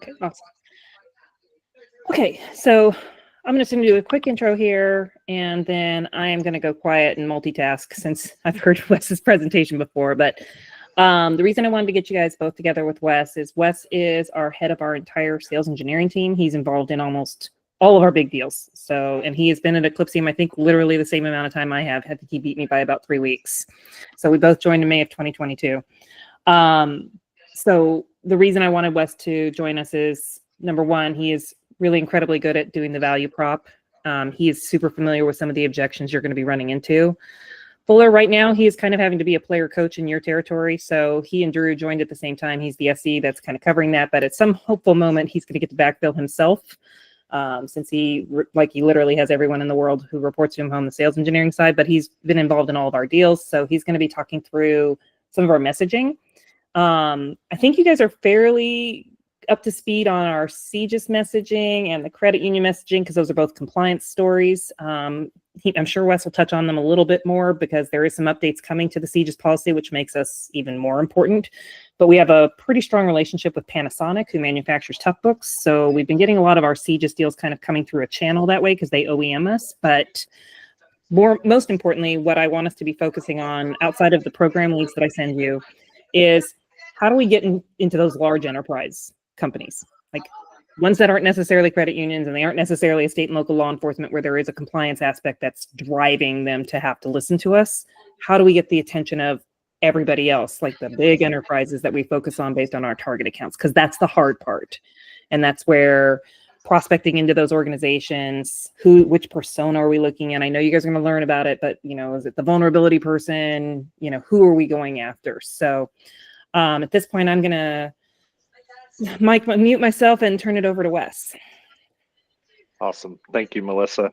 Okay, awesome. Okay, so I'm just going to do a quick intro here, and then I am going to go quiet and multitask since I've heard Wes's presentation before. But the reason I wanted to get you guys both together with Wes is our head of our entire sales engineering team. He's involved in almost all of our big deals. So, and he has been at Eclipsium, I think, literally the same amount of time I have. I think he beat me by about 3 weeks. So we both joined in May of 2022. So the reason I wanted Wes to join us is, number one, he is really incredibly good at doing the value prop. He is super familiar with some of the objections you're going to be running into. Fuller, right now, he is kind of having to be a player coach in your territory. So he and Drew joined at the same time. He's the SE that's kind of covering that. But at some hopeful moment, he's going to get to backfill himself, since he literally has everyone in the world who reports to him on the sales engineering side. But he's been involved in all of our deals. So he's going to be talking through some of our messaging. I think you guys are fairly up to speed on our CGIS messaging and the credit union messaging, because those are both compliance stories. I'm sure Wes will touch on them a little bit more because there is some updates coming to the CGIS policy, which makes us even more important. But we have a pretty strong relationship with Panasonic, who manufactures tough books. So we've been getting a lot of our CGIS deals kind of coming through a channel that way because they OEM us. But most importantly, what I want us to be focusing on outside of the program leads that I send you is how do we get into those large enterprise companies, like ones that aren't necessarily credit unions and they aren't necessarily a state and local law enforcement where there is a compliance aspect that's driving them to have to listen to us. How do we get the attention of everybody else, like the big enterprises that we focus on based on our target accounts? Because that's the hard part. And that's where prospecting into those organizations, which persona are we looking at? I know you guys are going to learn about it, but is it the vulnerability person? Who are we going after? So at this point, I'm going to mute myself and turn it over to Wes. Awesome. Thank you, Melissa.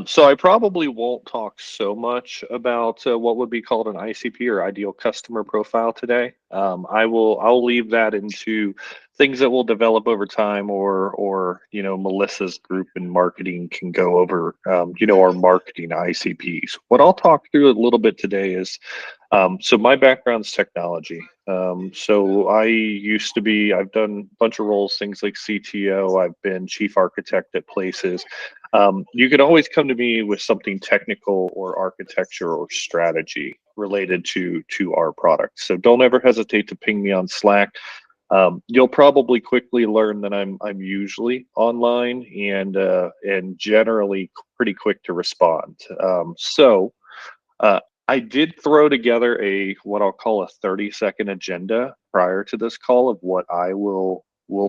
So I probably won't talk so much about what would be called an ICP or ideal customer profile today. I'll leave that into things that will develop over time, or Melissa's group in marketing can go over our marketing ICPs. What I'll talk through a little bit today is so my background's technology. So I've done a bunch of roles, things like CTO, I've been chief architect at places. You can always come to me with something technical or architecture or strategy related to our product. So don't ever hesitate to ping me on Slack. You'll probably quickly learn that I'm usually online and generally pretty quick to respond. I did throw together what I'll call a 30-second agenda prior to this call of what I will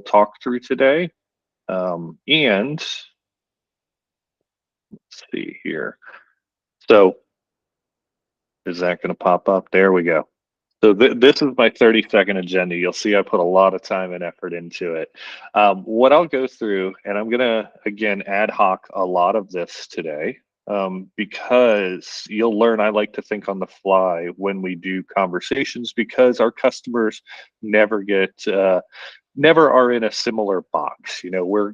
talk through today. And let's see here. So is that going to pop up? There we go. So this is my 30-second agenda. You'll see I put a lot of time and effort into it. What I'll go through, and I'm going to, again, ad hoc a lot of this today. Because you'll learn I like to think on the fly when we do conversations, because our customers never are in a similar box.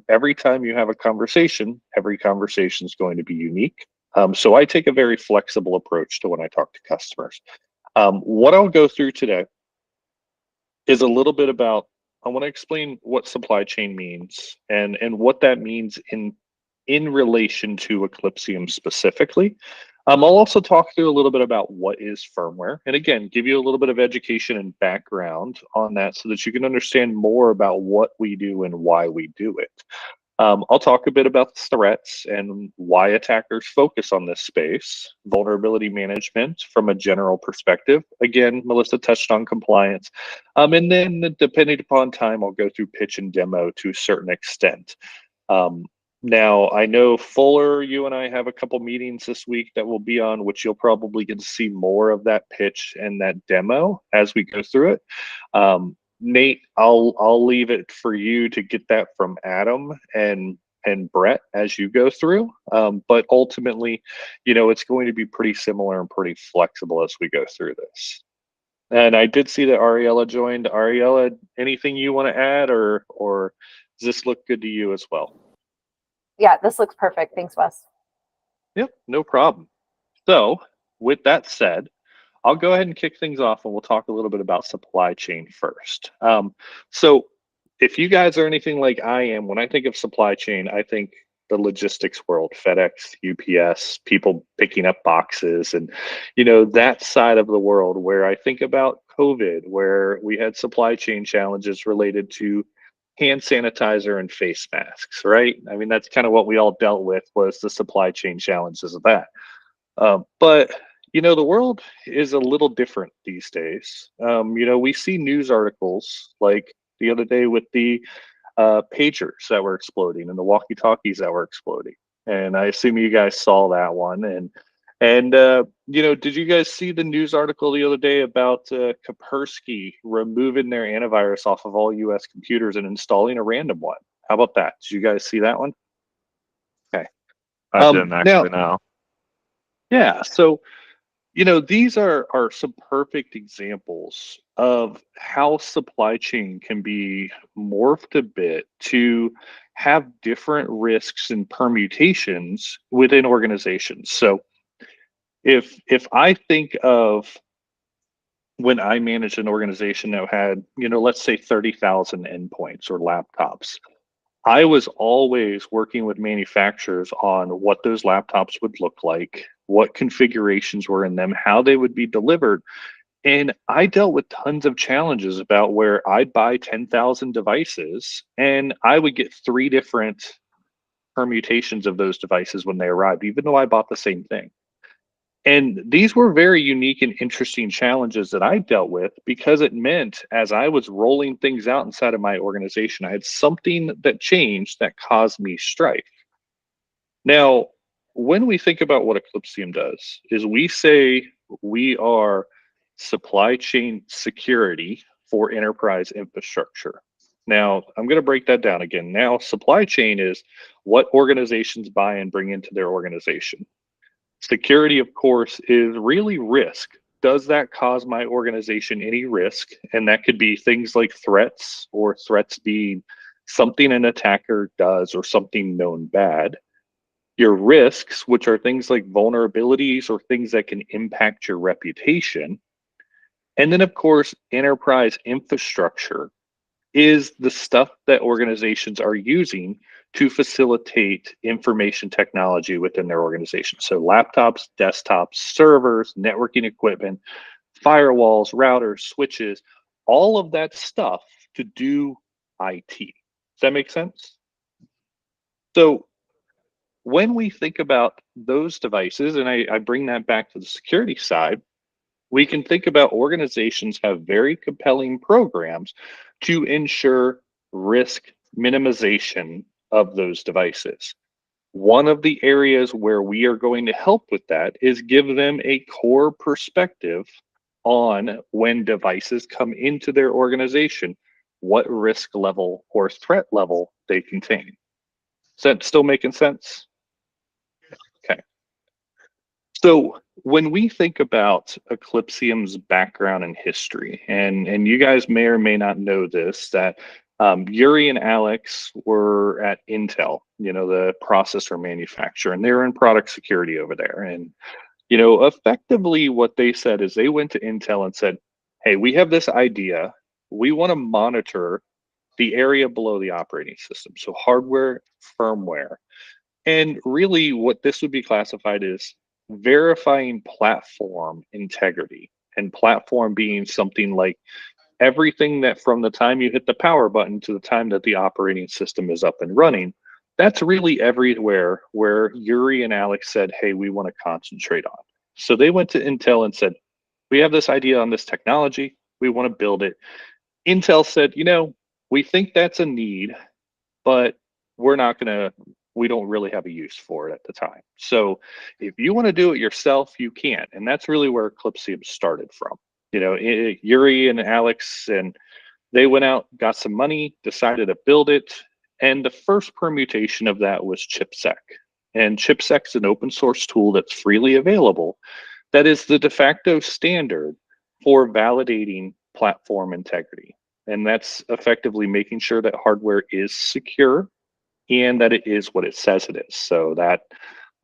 Every time you have a conversation, every conversation is going to be unique. So I take a very flexible approach to when I talk to customers. What I'll go through today is a little bit about, I want to explain what supply chain means and what that means in relation to Eclipsium specifically. I'll also talk through a little bit about what is firmware, and again, give you a little bit of education and background on that so that you can understand more about what we do and why we do it. I'll talk a bit about the threats and why attackers focus on this space, vulnerability management from a general perspective. Again, Melissa touched on compliance. And then depending upon time, I'll go through pitch and demo to a certain extent. Now, I know Fuller, you and I have a couple meetings this week that we'll be on, which you'll probably get to see more of that pitch and that demo as we go through it. Nate, I'll leave it for you to get that from Adam and Brett as you go through. But ultimately, it's going to be pretty similar and pretty flexible as we go through this. And I did see that Ariella joined. Ariella, anything you want to add, or does this look good to you as well? Yeah, this looks perfect. Thanks, Wes. Yep, no problem. So with that said, I'll go ahead and kick things off and we'll talk a little bit about supply chain first. So if you guys are anything like I am, when I think of supply chain, I think the logistics world, FedEx, UPS, people picking up boxes, and that side of the world. Where I think about COVID, where we had supply chain challenges related to hand sanitizer and face masks, right? I mean, that's kind of what we all dealt with, was the supply chain challenges of that. But the world is a little different these days. We see news articles like the other day with the pagers that were exploding and the walkie-talkies that were exploding. And I assume you guys saw that one. And did you guys see the news article the other day about Kaspersky removing their antivirus off of all U.S. computers and installing a random one? How about that? Did you guys see that one? Okay. I didn't Now, actually know. yeah. So these are some perfect examples of how supply chain can be morphed a bit to have different risks and permutations within organizations. So if I think of when I managed an organization that had, let's say 30,000 endpoints or laptops, I was always working with manufacturers on what those laptops would look like, what configurations were in them, how they would be delivered. And I dealt with tons of challenges about where I'd buy 10,000 devices and I would get 3 different permutations of those devices when they arrived, even though I bought the same thing. And these were very unique and interesting challenges that I dealt with, because it meant as I was rolling things out inside of my organization, I had something that changed that caused me strife. Now, when we think about what Eclipsium does, is we say we are supply chain security for enterprise infrastructure. Now, I'm going to break that down again. Now, supply chain is what organizations buy and bring into their organization. Security, of course, is really risk. Does that cause my organization any risk? And that could be things like threats, or threats being something an attacker does or something known bad. Your risks, which are things like vulnerabilities or things that can impact your reputation. And then, of course, enterprise infrastructure is the stuff that organizations are using to facilitate information technology within their organization. So laptops, desktops, servers, networking equipment, firewalls, routers, switches, all of that stuff to do IT. Does that make sense? So when we think about those devices, and I bring that back to the security side, we can think about organizations have very compelling programs to ensure risk minimization of those devices. One of the areas where we are going to help with that is give them a core perspective on when devices come into their organization, what risk level or threat level they contain. Is that still making sense? Okay. So when we think about Eclipsium's background and history, and you guys may or may not know this, that Yuri and Alex were at Intel, the processor manufacturer, and they're in product security over there. And effectively what they said is they went to Intel and said, hey, we have this idea. We want to monitor the area below the operating system. So hardware, firmware. And really what this would be classified as verifying platform integrity, and platform being something like everything that from the time you hit the power button to the time that the operating system is up and running. That's really everywhere where Yuri and Alex said, hey, we want to concentrate on. So they went to Intel and said, we have this idea on this technology. We want to build it. Intel said, we think that's a need, but we don't really have a use for it at the time. So if you want to do it yourself, you can. And that's really where Eclipsium started from. Yuri and Alex, and they went out, got some money, decided to build it. And the first permutation of that was ChipSec. And ChipSec is an open source tool that's freely available that is the de facto standard for validating platform integrity. And that's effectively making sure that hardware is secure and that it is what it says it is. So that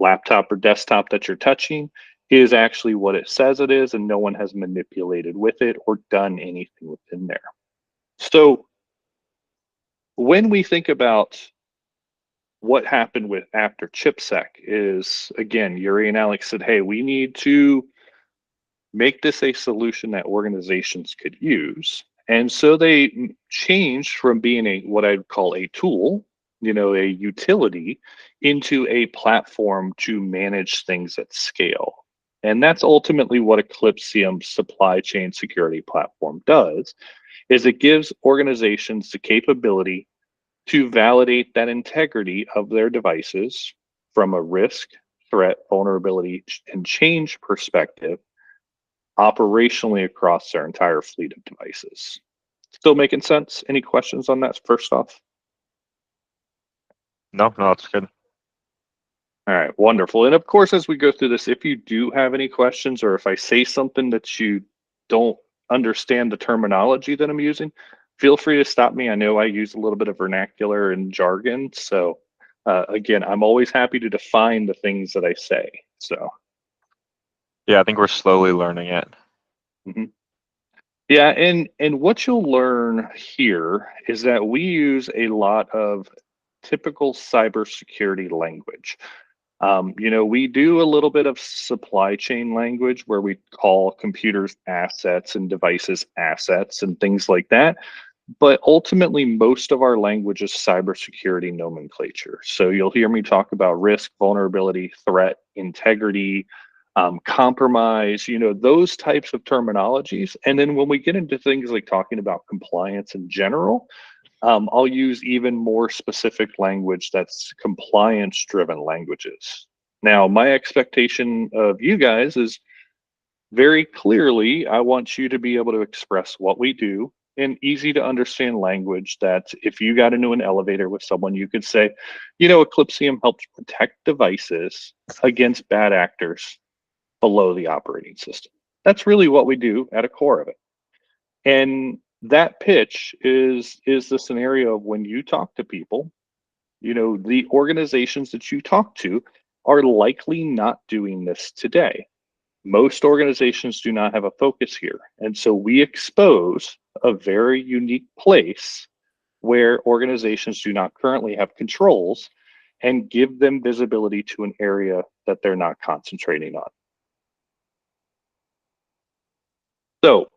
laptop or desktop that you're touching is actually what it says it is, and no one has manipulated with it or done anything within there. So when we think about what happened with after ChipSec is, again, Yuri and Alex said, hey, we need to make this a solution that organizations could use. And so they changed from being a what I'd call a tool, a utility, into a platform to manage things at scale. And that's ultimately what Eclipsium's supply chain security platform does, is it gives organizations the capability to validate that integrity of their devices from a risk, threat, vulnerability, and change perspective operationally across their entire fleet of devices. Still making sense? Any questions on that first off? No, that's good. All right, wonderful. And of course, as we go through this, if you do have any questions or if I say something that you don't understand the terminology that I'm using, feel free to stop me. I know I use a little bit of vernacular and jargon. So again, I'm always happy to define the things that I say. So Yeah, I think we're slowly learning it. mhm. Yeah, and what you'll learn here is that we use a lot of typical cybersecurity language. We do a little bit of supply chain language where we call computers assets and devices assets and things like that. But ultimately, most of our language is cybersecurity nomenclature. So you'll hear me talk about risk, vulnerability, threat, integrity, compromise, those types of terminologies. And then when we get into things like talking about compliance in general, I'll use even more specific language that's compliance driven languages. Now, my expectation of you guys is very clearly, I want you to be able to express what we do in easy to understand language that if you got into an elevator with someone, you could say, Eclipsium helps protect devices against bad actors below the operating system. That's really what we do at a core of it. And that pitch is the scenario of when you talk to people, the organizations that you talk to are likely not doing this today. Most organizations do not have a focus here. And so we expose a very unique place where organizations do not currently have controls and give them visibility to an area that they're not concentrating on. So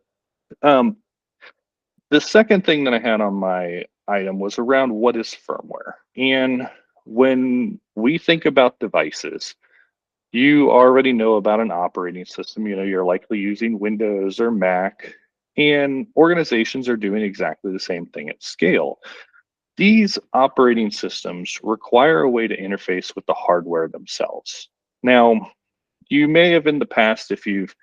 the second thing that I had on my item was around what is firmware. And when we think about devices, you already know about an operating system. You're likely using Windows or Mac, and organizations are doing exactly the same thing at scale. These operating systems require a way to interface with the hardware themselves. Now, you may have in the past, if you've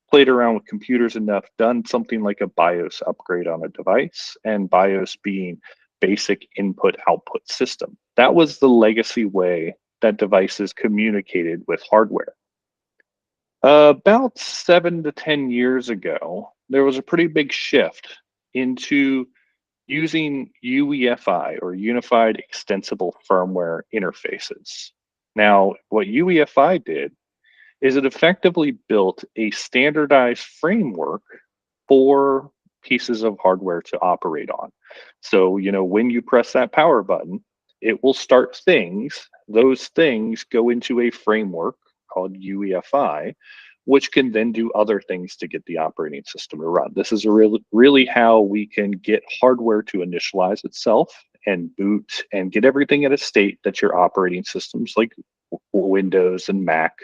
played around with computers enough, done something like a BIOS upgrade on a device, and BIOS being basic input output system. That was the legacy way that devices communicated with hardware. About 7 to 10 years ago, there was a pretty big shift into using UEFI or Unified Extensible Firmware Interfaces. Now, what UEFI did is it effectively built a standardized framework for pieces of hardware to operate on. So, when you press that power button, it will start things. Those things go into a framework called UEFI, which can then do other things to get the operating system to run. This is really how we can get hardware to initialize itself and boot and get everything in a state that your operating systems like Windows and Mac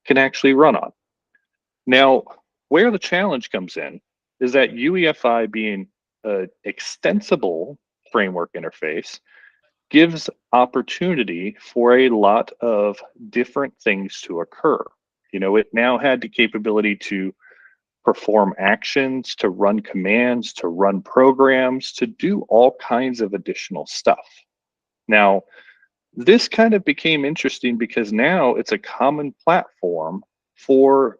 can actually run on. Now, where the challenge comes in is that UEFI being an extensible framework interface gives opportunity for a lot of different things to occur. It now had the capability to perform actions, to run commands, to run programs, to do all kinds of additional stuff. Now, this kind of became interesting because now it's a common platform for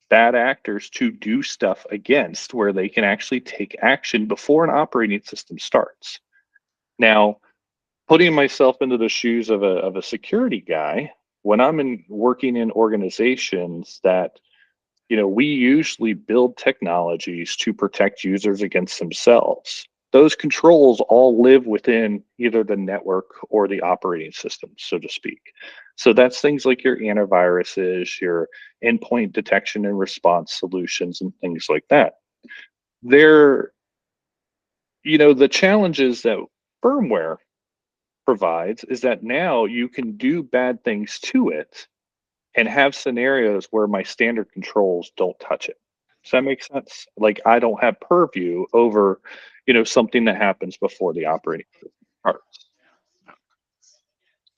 bad actors to do stuff against, where they can actually take action before an operating system starts. Now, putting myself into the shoes of a security guy, when I'm working in organizations that, we usually build technologies to protect users against themselves. those controls all live within either the network or the operating system, so to speak. So that's things like your antiviruses, your endpoint detection and response solutions, and things like that. They're, the challenges that firmware provides is that now you can do bad things to it and have scenarios where my standard controls don't touch it. Does that make sense? Like I don't have purview over, something that happens before the operating system starts.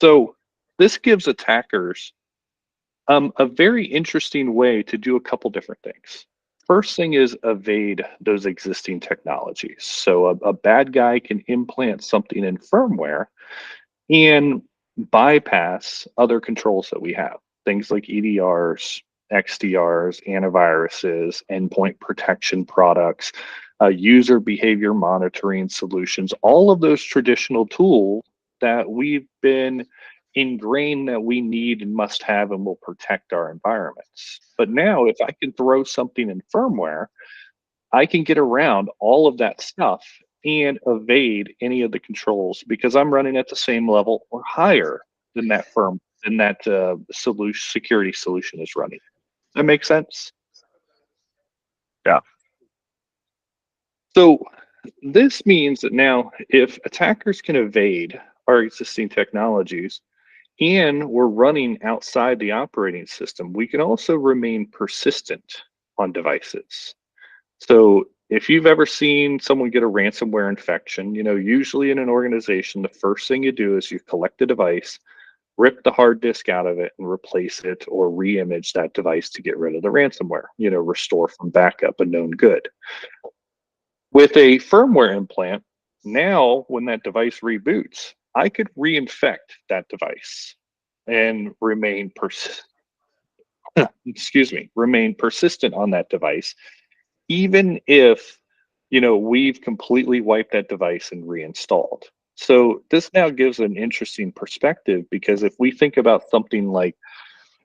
So this gives attackers a very interesting way to do a couple different things. First thing is evade those existing technologies. So a bad guy can implant something in firmware and bypass other controls that we have. Things like EDRs, XDRs, antiviruses, endpoint protection products, user behavior monitoring solutions, all of those traditional tools that we've been ingrained that we need and must have and will protect our environments. But now, if I can throw something in firmware, I can get around all of that stuff and evade any of the controls because I'm running at the same level or higher than that security solution is running. That makes sense? Yeah. So this means that now if attackers can evade our existing technologies and we're running outside the operating system, we can also remain persistent on devices. So if you've ever seen someone get a ransomware infection, usually in an organization, the first thing you do is you collect the device, rip the hard disk out of it and replace it or re-image that device to get rid of the ransomware, restore from backup a known good. With a firmware implant, now when that device reboots, I could reinfect that device and remain remain persistent on that device, even if we've completely wiped that device and reinstalled. So this now gives an interesting perspective because if we think about something like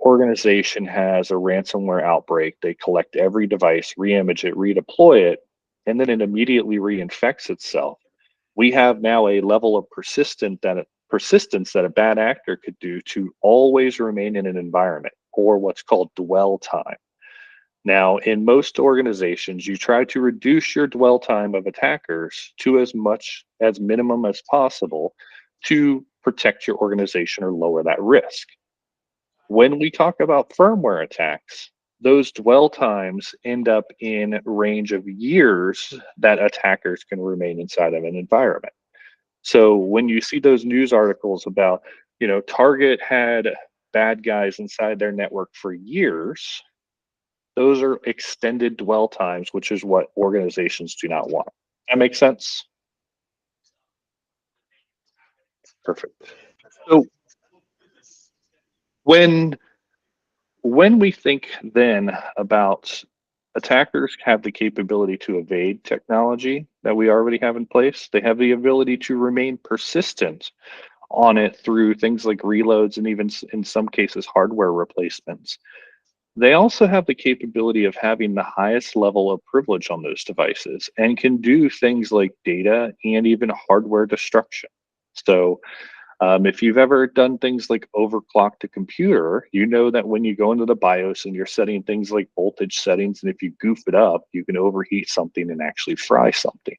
organization has a ransomware outbreak, they collect every device, re-image it, redeploy it, and then it immediately reinfects itself. We have now a level of persistence that a bad actor could do to always remain in an environment, or what's called dwell time. Now, in most organizations, you try to reduce your dwell time of attackers to as much as minimum as possible to protect your organization or lower that risk. When we talk about firmware attacks, those dwell times end up in range of years that attackers can remain inside of an environment. So when you see those news articles about, Target had bad guys inside their network for years, those are extended dwell times, which is what organizations do not want. That makes sense? Perfect. So when we think then about attackers have the capability to evade technology that we already have in place, they have the ability to remain persistent on it through things like reloads and even in some cases hardware replacements. They also have the capability of having the highest level of privilege on those devices and can do things like data and even hardware destruction. So if you've ever done things like overclocked a computer, you know that when you go into the BIOS and you're setting things like voltage settings, and if you goof it up, you can overheat something and actually fry something.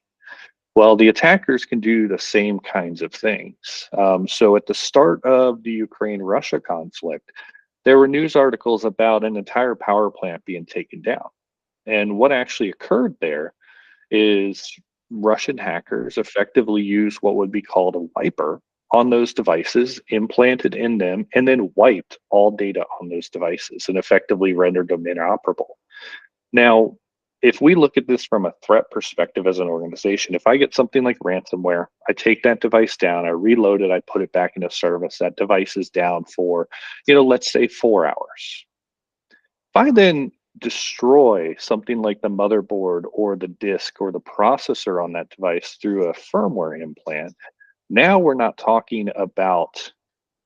Well, the attackers can do the same kinds of things. So at the start of the Ukraine-Russia conflict, there were news articles about an entire power plant being taken down. And what actually occurred there is Russian hackers effectively used what would be called a wiper on those devices, implanted in them, and then wiped all data on those devices and effectively rendered them inoperable. Now, if we look at this from a threat perspective as an organization, if I get something like ransomware, I take that device down, I reload it, I put it back into service, that device is down for, let's say 4 hours. If I then destroy something like the motherboard or the disk or the processor on that device through a firmware implant, now we're not talking about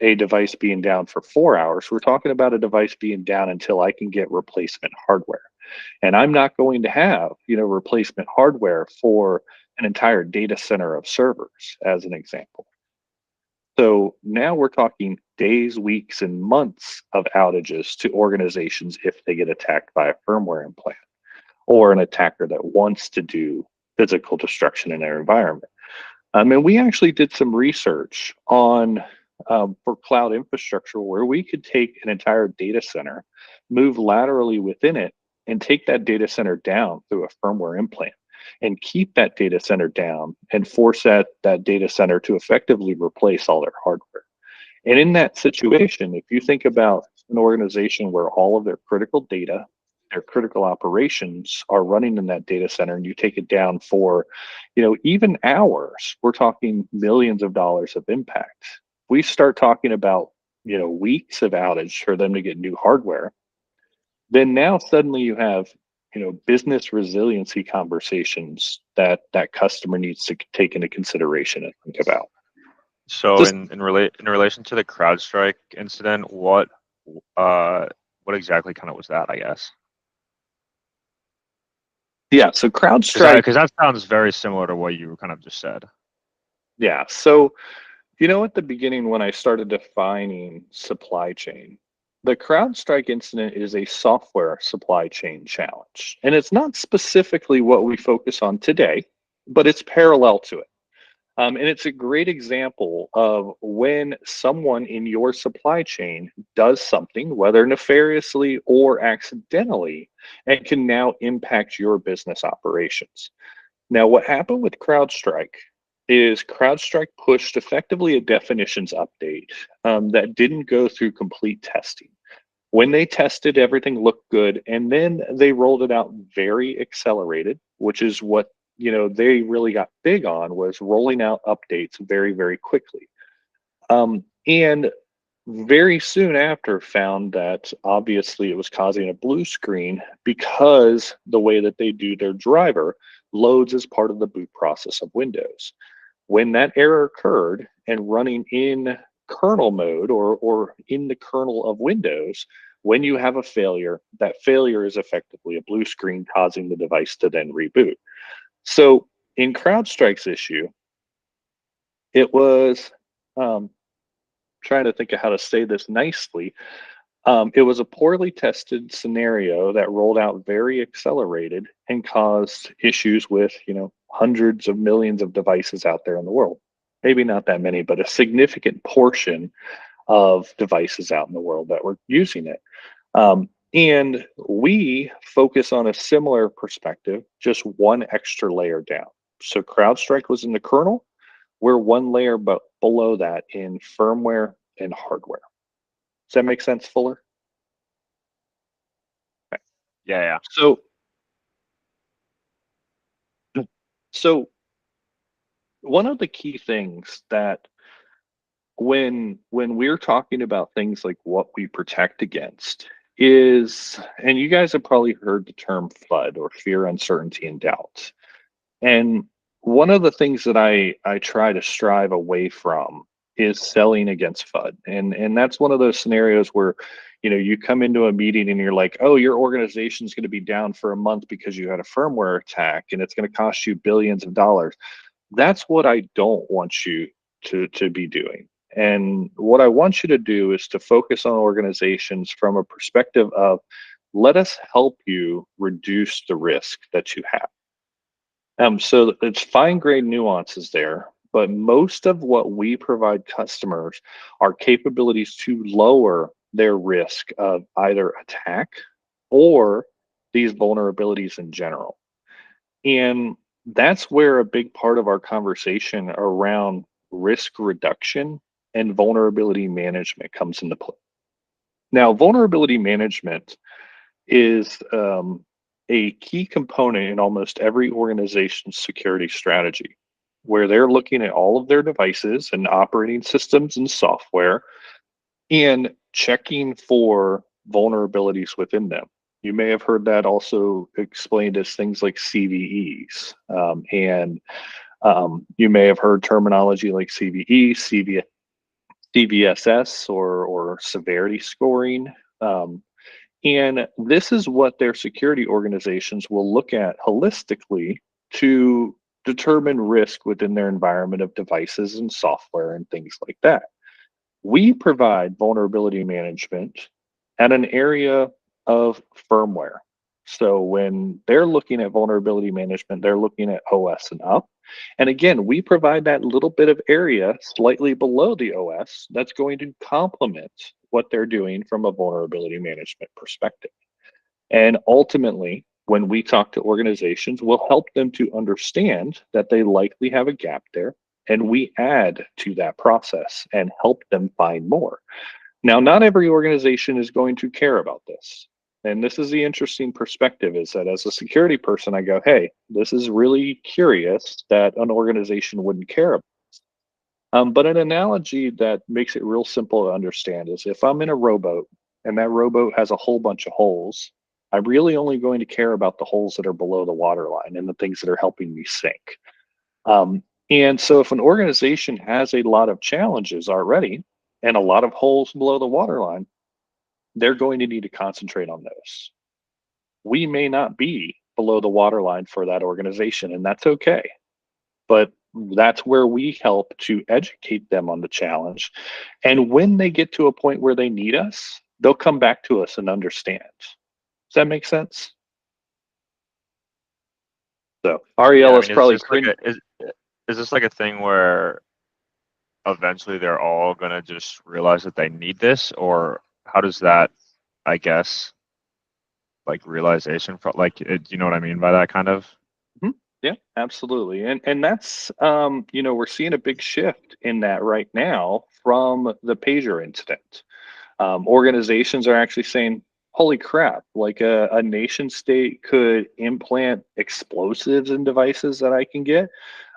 a device being down for 4 hours. We're talking about a device being down until I can get replacement hardware. And I'm not going to have, replacement hardware for an entire data center of servers, as an example. So now we're talking days, weeks, and months of outages to organizations if they get attacked by a firmware implant or an attacker that wants to do physical destruction in their environment. And we actually did some research on for cloud infrastructure where we could take an entire data center, move laterally within it, and take that data center down through a firmware implant and keep that data center down and force that data center to effectively replace all their hardware. And in that situation, if you think about an organization where all of their critical data, their critical operations are running in that data center, and you take it down for, even hours, we're talking millions of dollars of impact. We start talking about, weeks of outage for them to get new hardware. Then now suddenly you have, business resiliency conversations that customer needs to take into consideration and think about. So Just- in relation to the CrowdStrike incident, what exactly kind of was that, I guess? Yeah, so CrowdStrike. Because that sounds very similar to what you kind of just said. Yeah, so at the beginning when I started defining supply chain, the CrowdStrike incident is a software supply chain challenge. And it's not specifically what we focus on today, but it's parallel to it. And it's a great example of when someone in your supply chain does something, whether nefariously or accidentally, and can now impact your business operations. Now, what happened with CrowdStrike is CrowdStrike pushed effectively a definitions update that didn't go through complete testing. When they tested, everything looked good, and then they rolled it out very accelerated, which is what they really got big on, was rolling out updates very, very quickly. And very soon after found that obviously it was causing a blue screen because the way that they do their driver loads as part of the boot process of Windows. When that error occurred and running in kernel mode or in the kernel of Windows, when you have a failure, that failure is effectively a blue screen causing the device to then reboot. So in CrowdStrike's issue, it was trying to think of how to say this nicely. It was a poorly tested scenario that rolled out very accelerated and caused issues with, hundreds of millions of devices out there in the world. Maybe not that many, but a significant portion of devices out in the world that were using it. And we focus on a similar perspective, just one extra layer down. So CrowdStrike was in the kernel. We're one layer below that in firmware and hardware. Does that make sense, Fuller? Okay. Yeah. So one of the key things that when we're talking about things like what we protect against is, and you guys have probably heard the term FUD, or fear, uncertainty, and doubt. And one of the things that I try to strive away from is selling against FUD. And that's one of those scenarios where, you come into a meeting and you're like, oh, your organization's going to be down for a month because you had a firmware attack and it's going to cost you billions of dollars. That's what I don't want you to be doing. And what I want you to do is to focus on organizations from a perspective of, let us help you reduce the risk that you have. So it's fine grained nuances there, but most of what we provide customers are capabilities to lower their risk of either attack or these vulnerabilities in general. And that's where a big part of our conversation around risk reduction and vulnerability management comes into play. Now, vulnerability management is a key component in almost every organization's security strategy, where they're looking at all of their devices and operating systems and software and checking for vulnerabilities within them. You may have heard that also explained as things like CVEs. And you may have heard terminology like CVE, CVSS, or severity scoring. And this is what their security organizations will look at holistically to determine risk within their environment of devices and software and things like that. We provide vulnerability management at an area of firmware. So when they're looking at vulnerability management, they're looking at OS and up. And again, we provide that little bit of area slightly below the OS that's going to complement what they're doing from a vulnerability management perspective. And ultimately, when we talk to organizations, we'll help them to understand that they likely have a gap there. And we add to that process and help them find more. Now, not every organization is going to care about this. And this is the interesting perspective, is that as a security person, I go, hey, this is really curious that an organization wouldn't care about this. But an analogy that makes it real simple to understand is if I'm in a rowboat and that rowboat has a whole bunch of holes, I'm really only going to care about the holes that are below the waterline and the things that are helping me sink. And so if an organization has a lot of challenges already and a lot of holes below the waterline, they're going to need to concentrate on those. We may not be below the waterline for that organization, and that's okay. But that's where we help to educate them on the challenge. And when they get to a point where they need us, they'll come back to us and understand. Does that make sense? So Ariel Yeah, I is mean, probably is this like a thing where eventually they're all gonna just realize that they need this, or how does that, I guess, like realization for like, you know what I mean by that kind of? Yeah, absolutely. And that's we're seeing a big shift in that right now from the pager incident. Organizations are actually saying, holy crap, like a nation state could implant explosives in devices that I can get.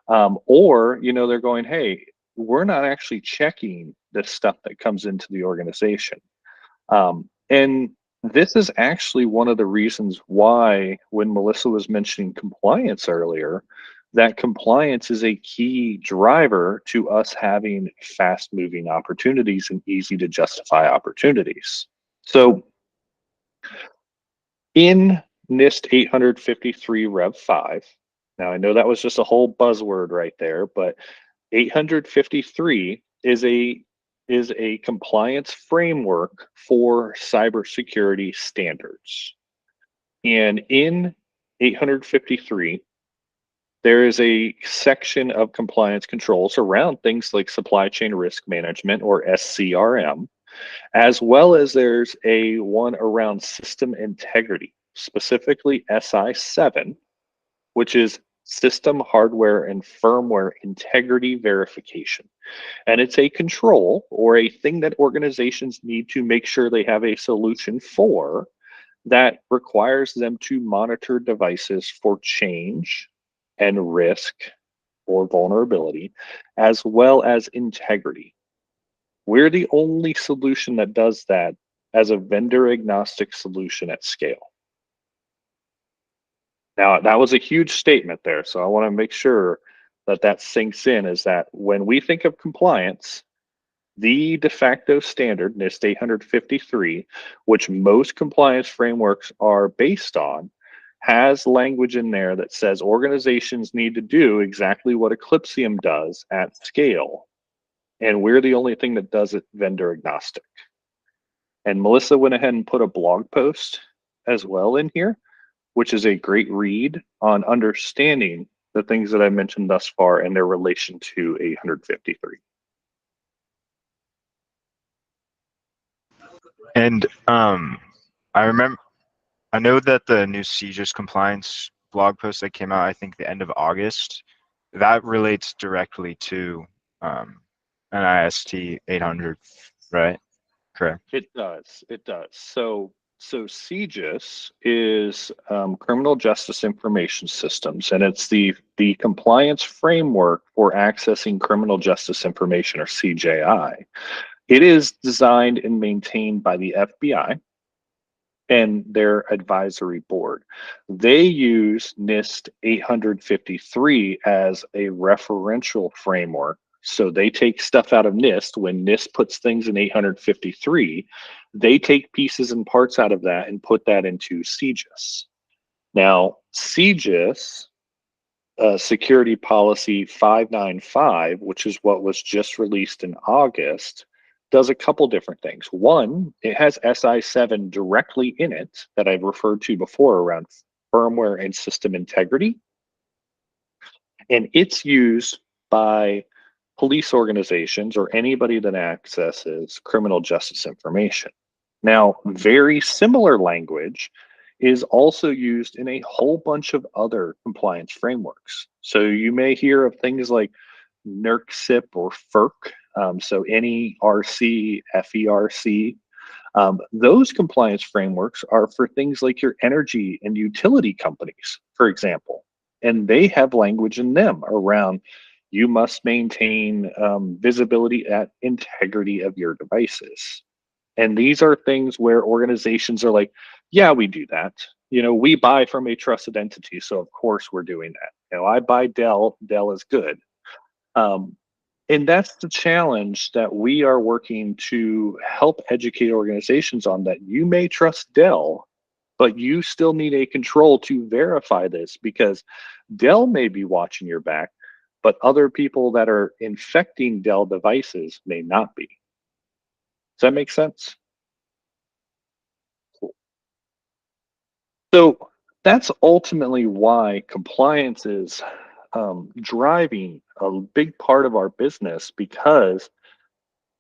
Or, they're going, hey, we're not actually checking the stuff that comes into the organization. And this is actually one of the reasons why, when Melissa was mentioning compliance earlier, that compliance is a key driver to us having fast moving opportunities and easy to justify opportunities. So in NIST 853 Rev 5, now I know that was just a whole buzzword right there, but 853 is a compliance framework for cybersecurity standards. And in 853, there is a section of compliance controls around things like supply chain risk management, or SCRM, as well as there's a one around system integrity, specifically SI7, which is system hardware and firmware integrity verification. And it's a control or a thing that organizations need to make sure they have a solution for that requires them to monitor devices for change and risk or vulnerability, as well as integrity. We're the only solution that does that as a vendor agnostic solution at scale. Now, that was a huge statement there, so I want to make sure that that sinks in, is that when we think of compliance, the de facto standard, NIST 853, which most compliance frameworks are based on, has language in there that says organizations need to do exactly what Eclipsium does at scale. And we're the only thing that does it vendor agnostic. And Melissa went ahead and put a blog post as well in here, which is a great read on understanding the things that I mentioned thus far and their relation to 853. And I know that the new CJIS compliance blog post that came out, I think the end of August, that relates directly to NIST 800, right? Correct. It does. It does. So CJIS is Criminal Justice Information Systems, and it's the compliance framework for accessing criminal justice information, or CJI. It is designed and maintained by the FBI and their advisory board. They use NIST 853 as a referential framework. So they take stuff out of NIST. When NIST puts things in 853, they take pieces and parts out of that and put that into CJIS. Now, CJIS Security Policy 595, which is what was just released in August, does a couple different things. One, it has SI7 directly in it that I've referred to before around firmware and system integrity. And it's used by police organizations or anybody that accesses criminal justice information. Now, very similar language is also used in a whole bunch of other compliance frameworks. So you may hear of things like NERC-CIP or FERC, so NERC, FERC. Those compliance frameworks are for things like your energy and utility companies, for example, and they have language in them around you must maintain visibility at integrity of your devices. And these are things where organizations are like, yeah, we do that. You know, we buy from a trusted entity, so of course we're doing that. You know, I buy Dell, Dell is good. And that's the challenge that we are working to help educate organizations on, that you may trust Dell, but you still need a control to verify this, because Dell may be watching your back, but other people that are infecting Dell devices may not be. Does that make sense? Cool. So that's ultimately why compliance is driving a big part of our business, because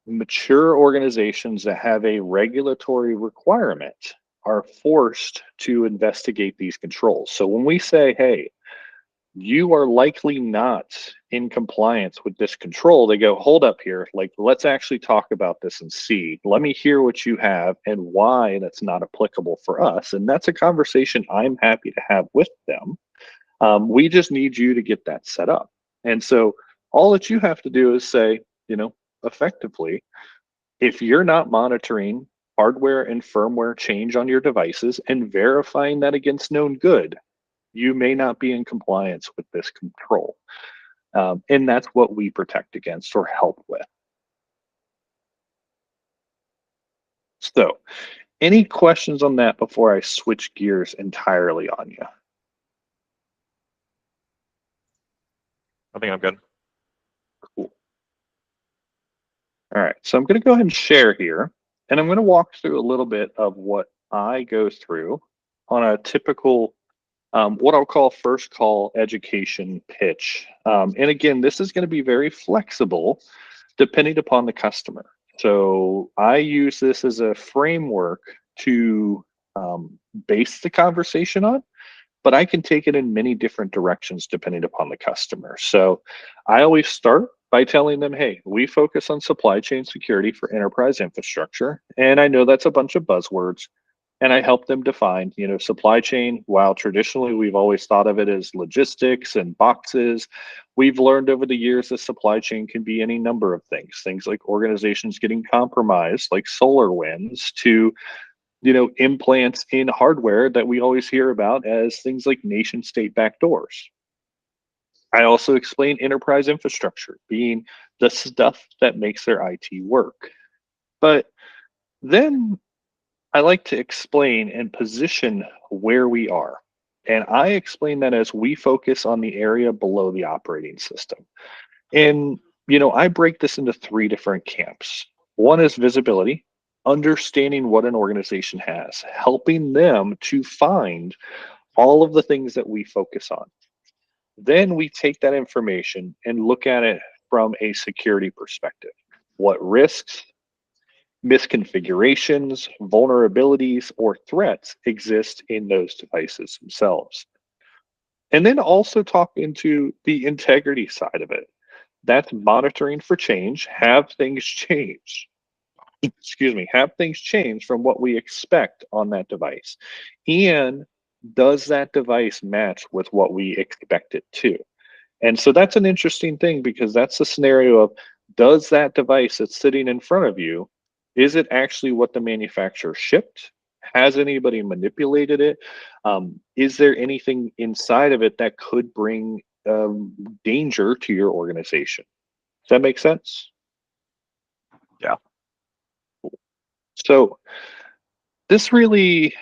mature organizations that have a regulatory requirement are forced to investigate these controls. So when we say, hey, you are likely not in compliance with this control, they go, hold up here, like, let's actually talk about this and see. Let me hear what you have and why that's not applicable for us. And that's a conversation I'm happy to have with them. We just need you to get that set up. And so all that you have to do is say, you know, effectively, if you're not monitoring hardware and firmware change on your devices and verifying that against known good, you may not be in compliance with this control. And that's what we protect against or help with. So, any questions on that before I switch gears entirely on you? I think I'm good. Cool. All right, so I'm going to go ahead and share here, and I'm going to walk through a little bit of what I go through on a typical what I'll call first call education pitch. And again, this is going to be very flexible depending upon the customer. So I use this as a framework to base the conversation on, but I can take it in many different directions depending upon the customer. So I always start by telling them, hey, we focus on supply chain security for enterprise infrastructure. And I know that's a bunch of buzzwords. And I help them define, you know, supply chain. While traditionally we've always thought of it as logistics and boxes, we've learned over the years that supply chain can be any number of things. Things like organizations getting compromised, like SolarWinds, to, you know, implants in hardware that we always hear about as things like nation state backdoors. I also explain enterprise infrastructure being the stuff that makes their IT work. But then I like to explain and position where we are. And I explain that as we focus on the area below the operating system. And, you know, I break this into three different camps. One is visibility, understanding what an organization has, helping them to find all of the things that we focus on. Then we take that information and look at it from a security perspective. What risks, misconfigurations, vulnerabilities, or threats exist in those devices themselves? And then also talk into the integrity side of it. That's monitoring for change. Have things change? Excuse me, have things change from what we expect on that device? And does that device match with what we expect it to? And so that's an interesting thing, because that's the scenario of, does that device that's sitting in front of you, is it actually what the manufacturer shipped? Has anybody manipulated it? Is there anything inside of it that could bring danger to your organization? Does that make sense? Yeah. So this really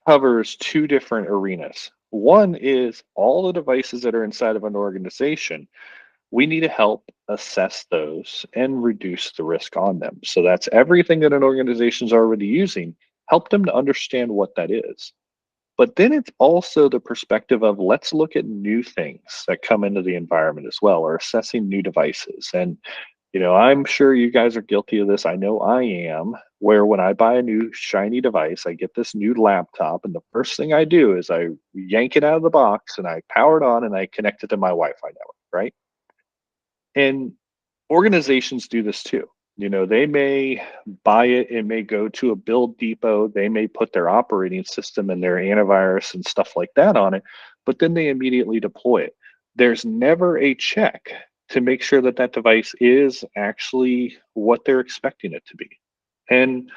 covers two different arenas. One is all the devices that are inside of an organization. We need to help assess those and reduce the risk on them. So that's everything that an organization is already using, help them to understand what that is. But then it's also the perspective of let's look at new things that come into the environment as well, or assessing new devices. And, I'm sure you guys are guilty of this. I know I am, where when I buy a new shiny device, I get this new laptop, and the first thing I do is I yank it out of the box and I power it on and I connect it to my Wi Fi network, right? And organizations do this too. They may buy it, it may go to a build depot, they may put their operating system and their antivirus and stuff like that on it, but then they immediately deploy it. There's never a check to make sure that that device is actually what they're expecting it to be. And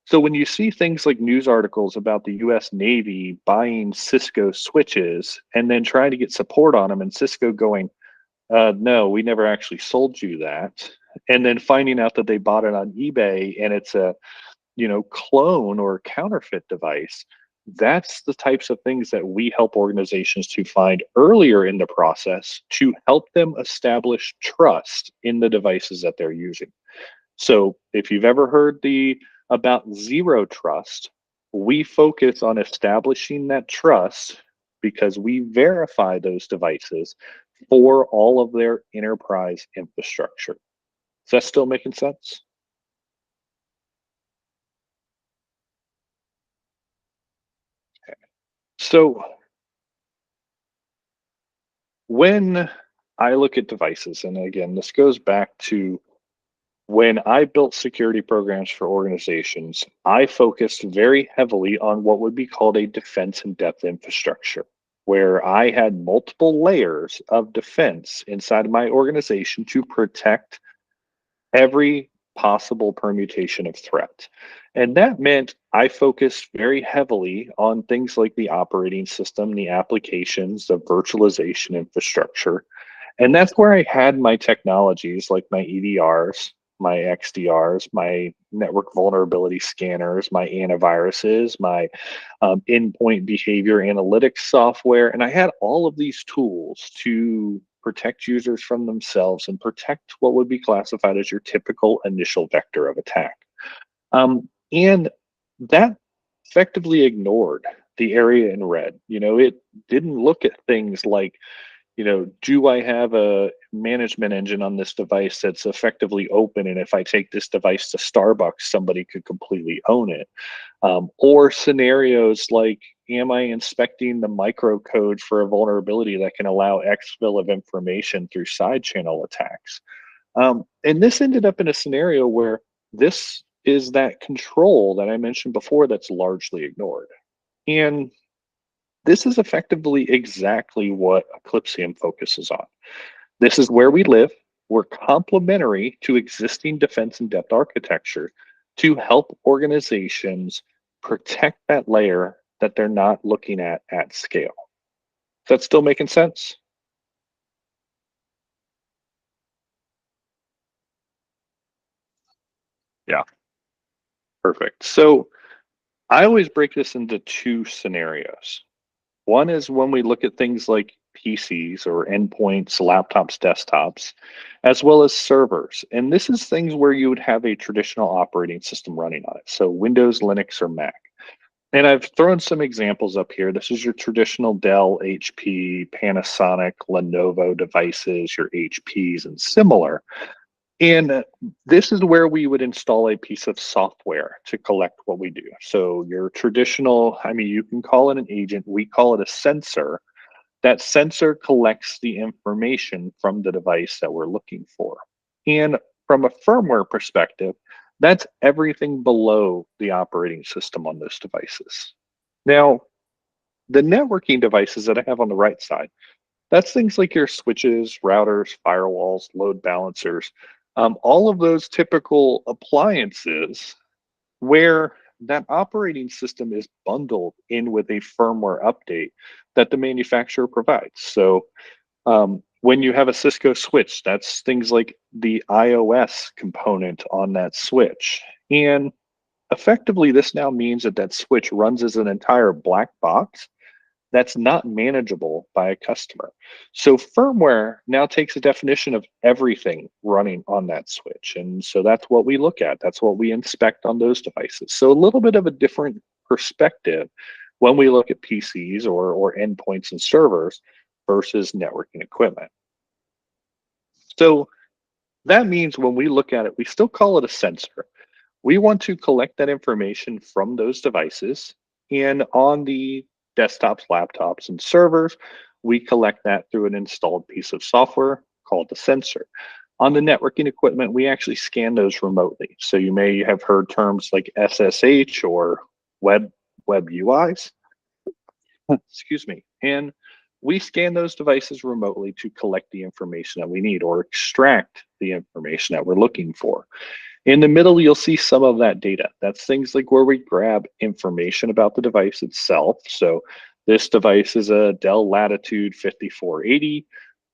so when you see things like news articles about the US Navy buying Cisco switches and then trying to get support on them, and Cisco going, no, we never actually sold you that. And then finding out that they bought it on eBay and it's a, clone or counterfeit device. That's the types of things that we help organizations to find earlier in the process to help them establish trust in the devices that they're using. So if you've ever heard about zero trust, we focus on establishing that trust because we verify those devices for all of their enterprise infrastructure. Is that still making sense? So when I look at devices, and again, this goes back to when I built security programs for organizations, I focused very heavily on what would be called a defense in depth infrastructure, where I had multiple layers of defense inside of my organization to protect every possible permutation of threat. And that meant I focused very heavily on things like the operating system, the applications, the virtualization infrastructure. And that's where I had my technologies like my EDRs, my XDRs, my network vulnerability scanners, my antiviruses, my endpoint behavior analytics software. And I had all of these tools to protect users from themselves and protect what would be classified as your typical initial vector of attack. And that effectively ignored the area in red. It didn't look at things like, do I have a management engine on this device that's effectively open? And if I take this device to Starbucks, somebody could completely own it. Or scenarios like, am I inspecting the microcode for a vulnerability that can allow exfil of information through side channel attacks? And this ended up in a scenario where this is that control that I mentioned before that's largely ignored. And this is effectively exactly what Eclipsium focuses on. This is where we live. We're complementary to existing defense in depth architecture to help organizations protect that layer that they're not looking at scale. Is that still making sense? Yeah. Perfect. So I always break this into two scenarios. One is when we look at things like PCs or endpoints, laptops, desktops, as well as servers. And this is things where you would have a traditional operating system running on it. So Windows, Linux, or Mac. And I've thrown some examples up here. This is your traditional Dell, HP, Panasonic, Lenovo devices, your HPs and similar. And this is where we would install a piece of software to collect what we do. So your traditional, you can call it an agent, we call it a sensor. That sensor collects the information from the device that we're looking for. And from a firmware perspective, that's everything below the operating system on those devices. Now, the networking devices that I have on the right side, that's things like your switches, routers, firewalls, load balancers, all of those typical appliances where that operating system is bundled in with a firmware update that the manufacturer provides. So when you have a Cisco switch, that's things like the iOS component on that switch. And effectively, this now means that that switch runs as an entire black box that's not manageable by a customer. So firmware now takes a definition of everything running on that switch. And so that's what we look at. That's what we inspect on those devices. So a little bit of a different perspective when we look at PCs or endpoints and servers versus networking equipment. So that means when we look at it, we still call it a sensor. We want to collect that information from those devices, and on the desktops, laptops, and servers, we collect that through an installed piece of software called the sensor. On the networking equipment, we actually scan those remotely. So you may have heard terms like SSH or web UIs. Excuse me. And we scan those devices remotely to collect the information that we need or extract the information that we're looking for. In the middle, you'll see some of that data. That's things like where we grab information about the device itself. So this device is a Dell Latitude 5480.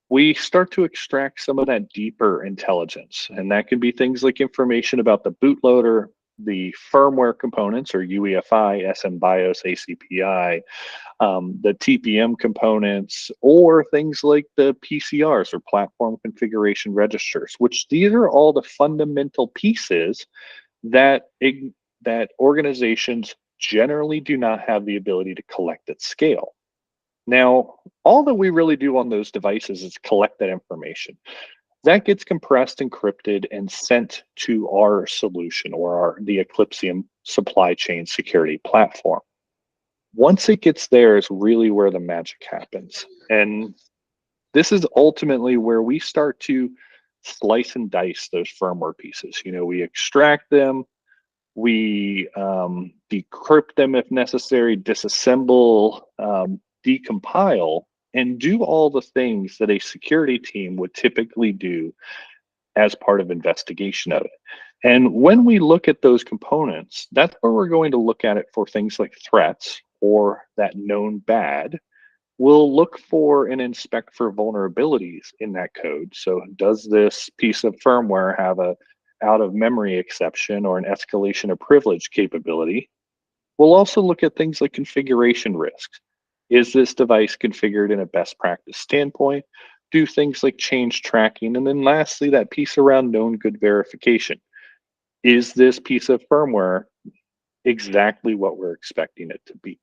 We start to extract some of that deeper intelligence. And that can be things like information about the bootloader, the firmware components or UEFI, SMBIOS, ACPI, the TPM components, or things like the PCRs or platform configuration registers, which these are all the fundamental pieces that that organizations generally do not have the ability to collect at scale. Now, all that we really do on those devices is collect that information. That gets compressed, encrypted, and sent to our solution or the Eclipsium supply chain security platform. Once it gets there is really where the magic happens. And this is ultimately where we start to slice and dice those firmware pieces. We extract them, we decrypt them if necessary, disassemble, decompile, and do all the things that a security team would typically do as part of investigation of it. And when we look at those components, that's where we're going to look at it for things like threats or that known bad. We'll look for and inspect for vulnerabilities in that code. So does this piece of firmware have a out of memory exception or an escalation of privilege capability? We'll also look at things like configuration risks. Is this device configured in a best practice standpoint? Do things like change tracking. And then lastly, that piece around known good verification. Is this piece of firmware exactly what we're expecting it to be?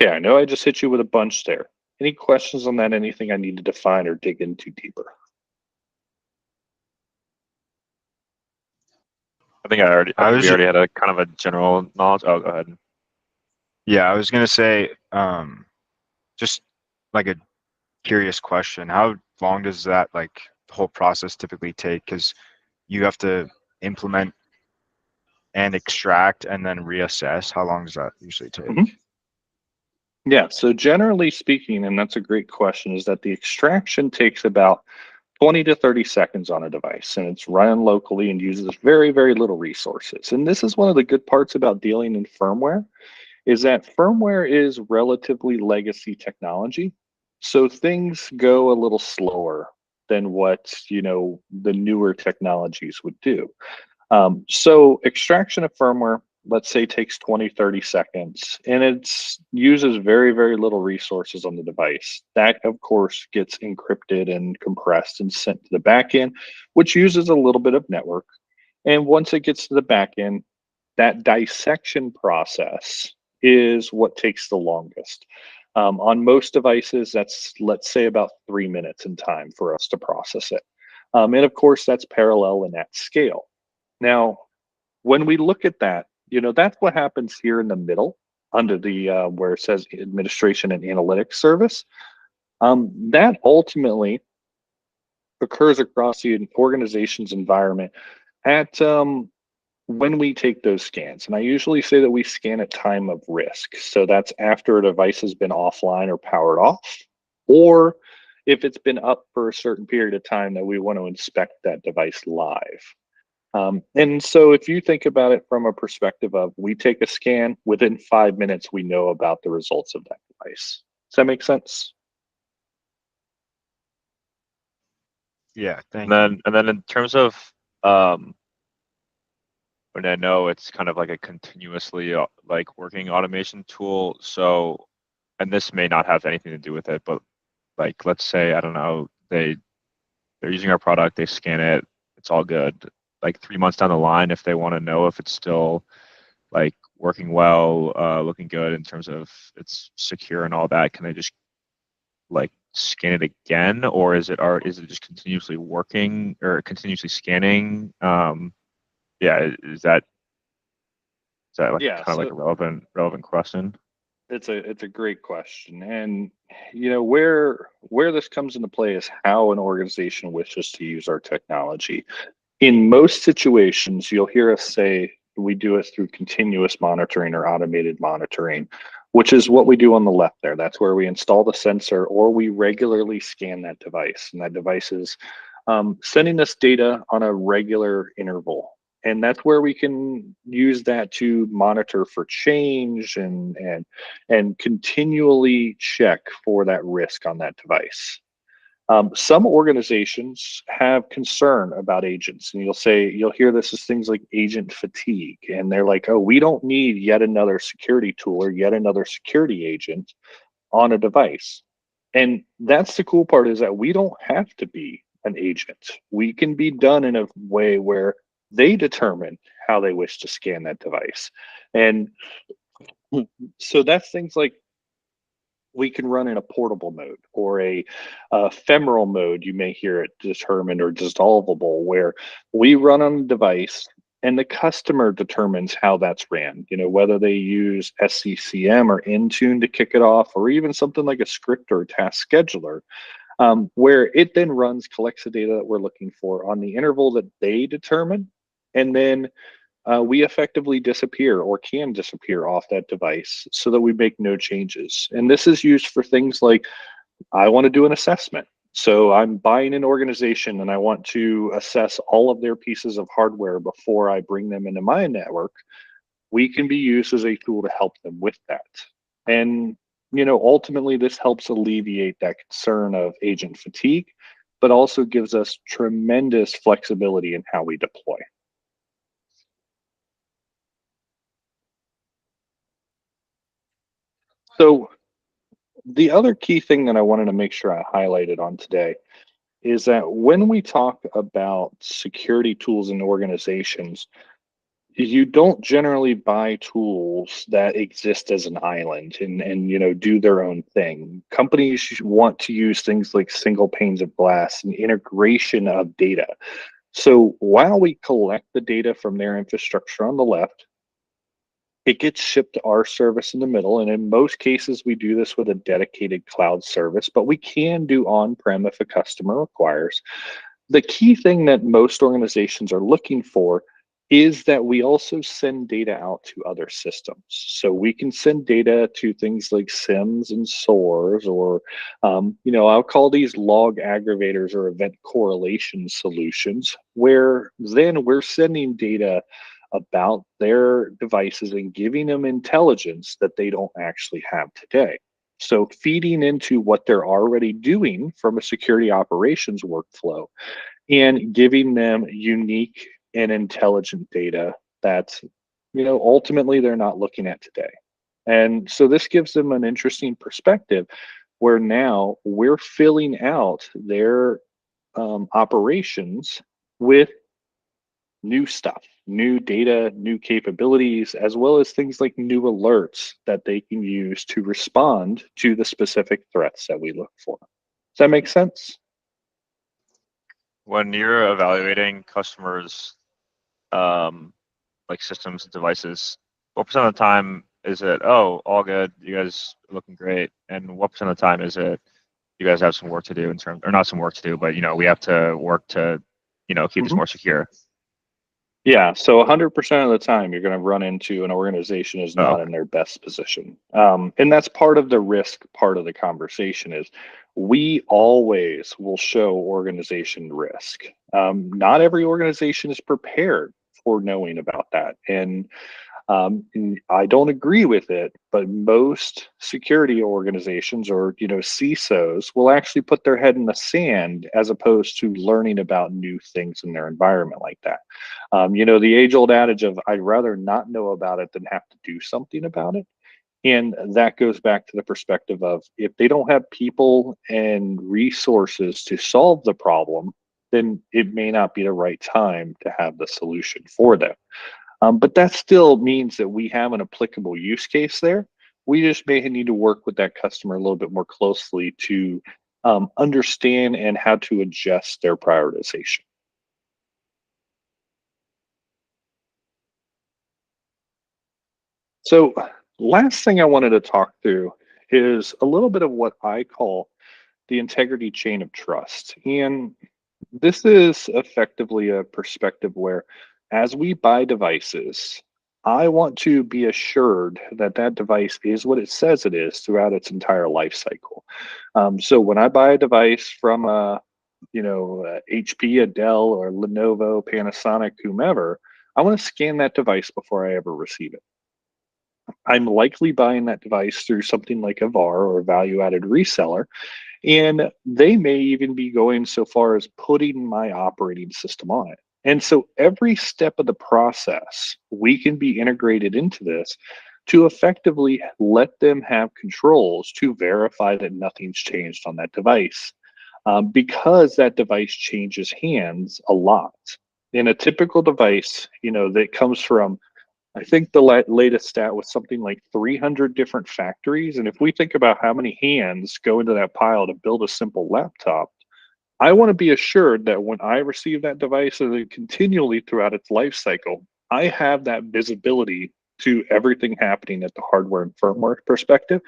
Okay, I know I just hit you with a bunch there. Any questions on that? Anything I need to define or dig into deeper? I think we already had a kind of a general knowledge. Oh, go ahead. Yeah, I was gonna say, just like a curious question. How long does that the whole process typically take? Because you have to implement and extract and then reassess. How long does that usually take? Mm-hmm. Yeah, so generally speaking, and that's a great question, is that the extraction takes about 20 to 30 seconds on a device, and it's run locally and uses very, very little resources. And this is one of the good parts about dealing in firmware, is that firmware is relatively legacy technology. So things go a little slower than what, the newer technologies would do. So extraction of firmware, let's say, takes 20, 30 seconds, and it uses very, very little resources on the device. That, of course, gets encrypted and compressed and sent to the backend, which uses a little bit of network. And once it gets to the backend, that dissection process is what takes the longest. On most devices, that's, let's say, about 3 minutes in time for us to process it. And of course, that's parallel and at scale. Now, when we look at that, that's what happens here in the middle under the where it says administration and analytics service. That ultimately occurs across the organization's environment at when we take those scans. And I usually say that we scan at time of risk. So that's after a device has been offline or powered off, or if it's been up for a certain period of time that we want to inspect that device live. And so if you think about it from a perspective of we take a scan, within 5 minutes, we know about the results of that device. Does that make sense? Yeah, thank And you. then in terms of when I know it's kind of like a continuously working automation tool. So and this may not have anything to do with it, but like, let's say, I don't know, they're using our product, they scan it, it's all good. Like 3 months down the line, if they want to know if it's still like working well, looking good in terms of it's secure and all that, can they just like scan it again, or is it just continuously working or continuously scanning? Yeah, is that like Yeah, kind of like so a relevant question? it's a great question, and where this comes into play is how an organization wishes to use our technology. In most situations, you'll hear us say we do it through continuous monitoring or automated monitoring, which is what we do on the left there. That's where we install the sensor or we regularly scan that device. And that device is sending us data on a regular interval. And that's where we can use that to monitor for change and continually check for that risk on that device. Some organizations have concern about agents, and you'll hear this as things like agent fatigue, and they're like, "Oh, we don't need yet another security tool or yet another security agent on a device." And that's the cool part, is that we don't have to be an agent. We can be done in a way where they determine how they wish to scan that device, and so that's things like we can run in a portable mode or a ephemeral mode, you may hear it determined, or dissolvable, where we run on the device and the customer determines how that's ran, whether they use SCCM or Intune to kick it off, or even something like a script or a task scheduler, where it then collects the data that we're looking for on the interval that they determine, and then we effectively disappear or can disappear off that device so that we make no changes. And this is used for things like, I want to do an assessment. So I'm buying an organization and I want to assess all of their pieces of hardware before I bring them into my network. We can be used as a tool to help them with that. And, ultimately this helps alleviate that concern of agent fatigue, but also gives us tremendous flexibility in how we deploy. So the other key thing that I wanted to make sure I highlighted on today is that when we talk about security tools in organizations, you don't generally buy tools that exist as an island and do their own thing. Companies want to use things like single panes of glass and integration of data. So while we collect the data from their infrastructure on the left, it gets shipped to our service in the middle. And in most cases, we do this with a dedicated cloud service, but we can do on-prem if a customer requires. The key thing that most organizations are looking for is that we also send data out to other systems. So we can send data to things like SIMs and SOARs, or, I'll call these log aggravators or event correlation solutions, where then we're sending data about their devices and giving them intelligence that they don't actually have today. So feeding into what they're already doing from a security operations workflow and giving them unique and intelligent data that, ultimately they're not looking at today. And so this gives them an interesting perspective, where now we're filling out their operations with new stuff, new data, new capabilities, as well as things like new alerts that they can use to respond to the specific threats that we look for. Does that make sense? When you're evaluating customers, like systems and devices, what percent of the time is it, oh, all good, you guys are looking great, and what percent of the time is it, you guys have some work to do or not some work to do, but we have to work to keep this more secure? Yeah, so 100% of the time, you're going to run into an organization is not in their best position. And that's part of the risk part of the conversation, is we always will show organization risk. Not every organization is prepared for knowing about that. And I don't agree with it, but most security organizations, or CISOs, will actually put their head in the sand as opposed to learning about new things in their environment like that. The age-old adage of, I'd rather not know about it than have to do something about it. And that goes back to the perspective of if they don't have people and resources to solve the problem, then it may not be the right time to have the solution for them. But that still means that we have an applicable use case there. We just may need to work with that customer a little bit more closely to understand and how to adjust their prioritization. So last thing I wanted to talk through is a little bit of what I call the integrity chain of trust. And this is effectively a perspective where, as we buy devices, I want to be assured that that device is what it says it is throughout its entire life cycle. So when I buy a device from HP, a Dell, or Lenovo, Panasonic, whomever, I want to scan that device before I ever receive it. I'm likely buying that device through something like a VAR or a value-added reseller, and they may even be going so far as putting my operating system on it. And so every step of the process, we can be integrated into this to effectively let them have controls to verify that nothing's changed on that device. Because that device changes hands a lot. In a typical device, that comes from, I think the latest stat was something like 300 different factories. And if we think about how many hands go into that pile to build a simple laptop, I want to be assured that when I receive that device and then continually throughout its life cycle, I have that visibility to everything happening at the hardware and firmware perspective.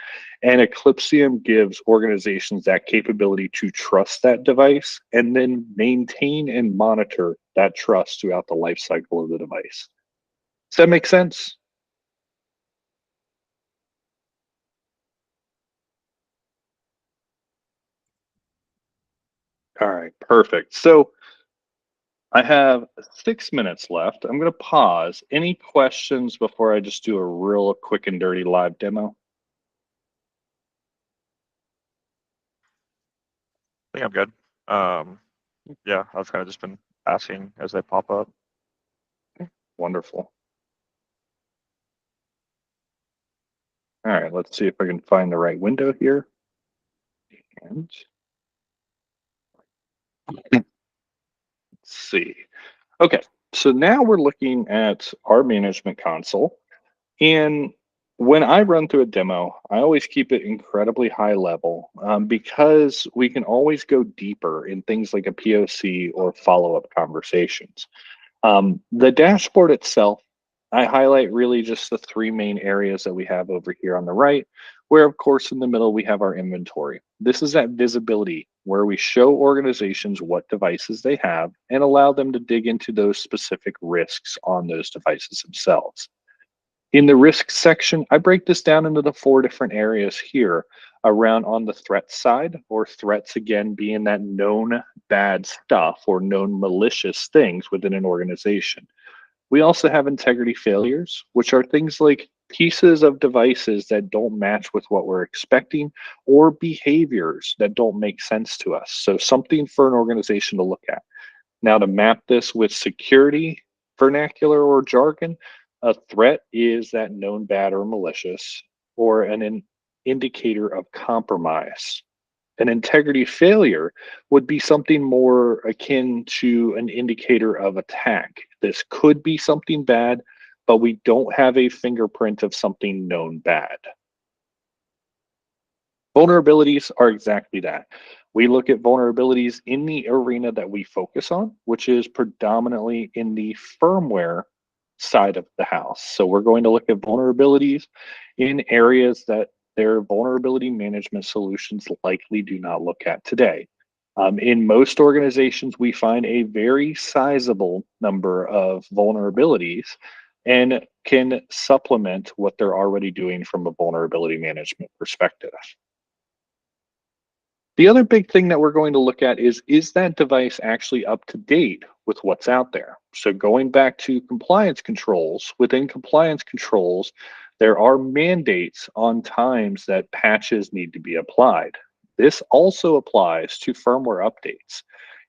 And Eclipsium gives organizations that capability to trust that device and then maintain and monitor that trust throughout the life cycle of the device. Does that make sense? All right, perfect. So I have 6 minutes left. I'm going to pause. Any questions before I just do a real quick and dirty live demo? I think I'm good. Yeah, I've kind of just been asking as they pop up. Wonderful. All right, let's see if I can find the right window here. And let's see. Okay, so now we're looking at our management console. And when I run through a demo, I always keep it incredibly high level because we can always go deeper in things like a POC or follow-up conversations. The dashboard itself, I highlight really just the three main areas that we have over here on the right, where of course in the middle we have our inventory. This is that visibility where we show organizations what devices they have and allow them to dig into those specific risks on those devices themselves. In the risk section, I break this down into the 4 different areas here around on the threat side, or threats again being that known bad stuff or known malicious things within an organization. We also have integrity failures, which are things like pieces of devices that don't match with what we're expecting or behaviors that don't make sense to us. So something for an organization to look at. Now, to map this with security vernacular or jargon, a threat is that known bad or malicious, or an indicator of compromise. An integrity failure would be something more akin to an indicator of attack. This could be something bad, but we don't have a fingerprint of something known bad. Vulnerabilities are exactly that. We look at vulnerabilities in the arena that we focus on, which is predominantly in the firmware side of the house. So we're going to look at vulnerabilities in areas that their vulnerability management solutions likely do not look at today. In most organizations, we find a very sizable number of vulnerabilities and can supplement what they're already doing from a vulnerability management perspective. The other big thing that we're going to look at is that device actually up to date with what's out there? So going back to compliance controls, within compliance controls, there are mandates on times that patches need to be applied. This also applies to firmware updates.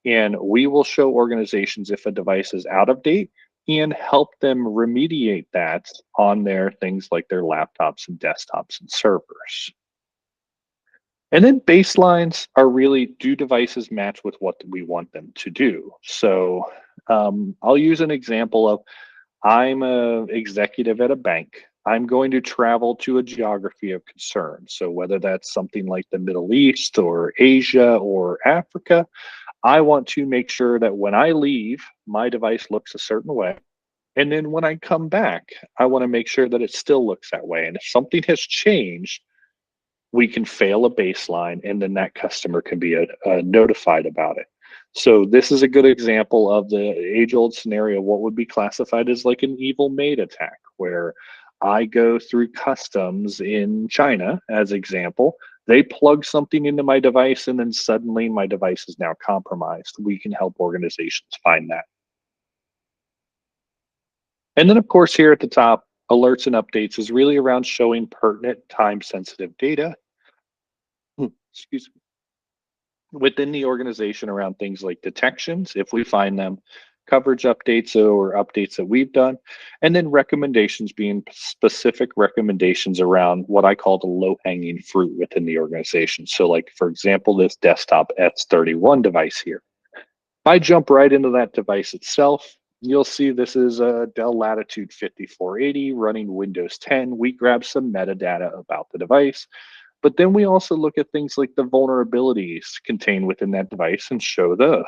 And we will show organizations if a device is out of date and help them remediate that on their things like their laptops and desktops and servers. And then baselines are really, do devices match with what we want them to do? So I'll use an example of, I'm an executive at a bank. I'm going to travel to a geography of concern. So whether that's something like the Middle East or Asia or Africa, I want to make sure that when I leave, my device looks a certain way. And then when I come back, I want to make sure that it still looks that way. And if something has changed, we can fail a baseline, and then that customer can be notified about it. So this is a good example of the age-old scenario, what would be classified as like an evil maid attack, where I go through customs in China, as example, they plug something into my device, and then suddenly my device is now compromised. We can help organizations find that. And then, of course, here at the top, alerts and updates is really around showing pertinent time-sensitive data, excuse me, within the organization around things like detections, if we find them, coverage updates or updates that we've done, and then recommendations being specific recommendations around what I call the low-hanging fruit within the organization. So like, for example, this desktop S31 device here. If I jump right into that device itself, you'll see this is a Dell Latitude 5480 running Windows 10. We grab some metadata about the device, but then we also look at things like the vulnerabilities contained within that device and show those.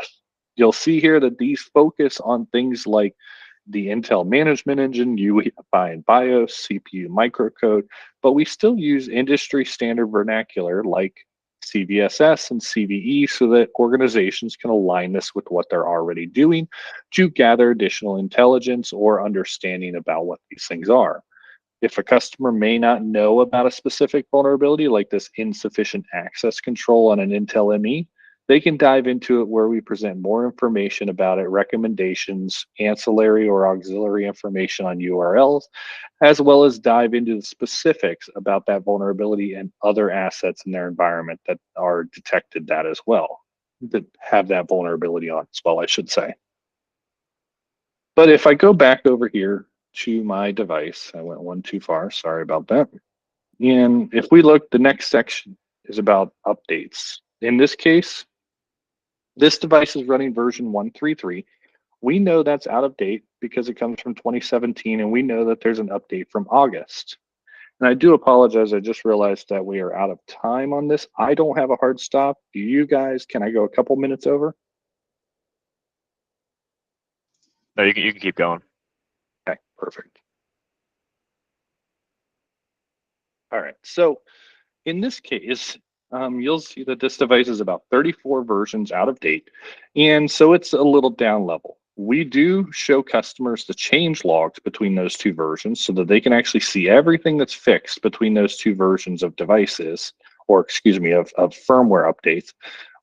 You'll see here that these focus on things like the Intel management engine, UEFI and BIOS, CPU microcode, but we still use industry standard vernacular like CVSS and CVE so that organizations can align this with what they're already doing to gather additional intelligence or understanding about what these things are. If a customer may not know about a specific vulnerability, like this insufficient access control on an Intel ME, they can dive into it where we present more information about it, recommendations, ancillary or auxiliary information on URLs, as well as dive into the specifics about that vulnerability and other assets in their environment that are detected that as well, that have that vulnerability on as well, I should say. But if I go back over here to my device, I went one too far, sorry about that. And if we look, the next section is about updates. In this case, this device is running version 133. We know that's out of date because it comes from 2017, and we know that there's an update from August. And I do apologize, I just realized that we are out of time on this. I don't have a hard stop. Do you guys, can I go a couple minutes over? No, you can keep going. Okay, perfect. All right, so in this case, you'll see that this device is about 34 versions out of date, and so it's a little down level. We do show customers the change logs between those two versions so that they can actually see everything that's fixed between those two versions of devices, or excuse me, of firmware updates.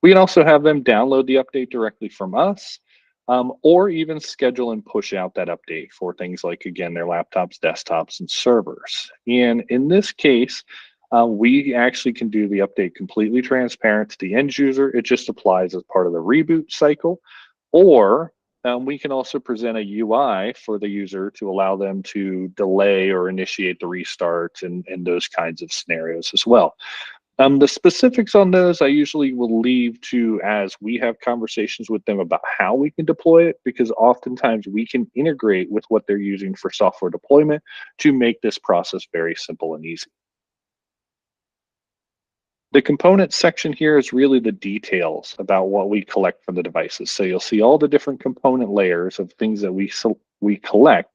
We can also have them download the update directly from us, or even schedule and push out that update for things like, again, their laptops, desktops, and servers. And in this case, we actually can do the update completely transparent to the end user. It just applies as part of the reboot cycle. Or we can also present a UI for the user to allow them to delay or initiate the restart and those kinds of scenarios as well. The specifics on those I usually will leave to as we have conversations with them about how we can deploy it, because oftentimes we can integrate with what they're using for software deployment to make this process very simple and easy. The component section here is really the details about what we collect from the devices. So you'll see all the different component layers of things that we collect.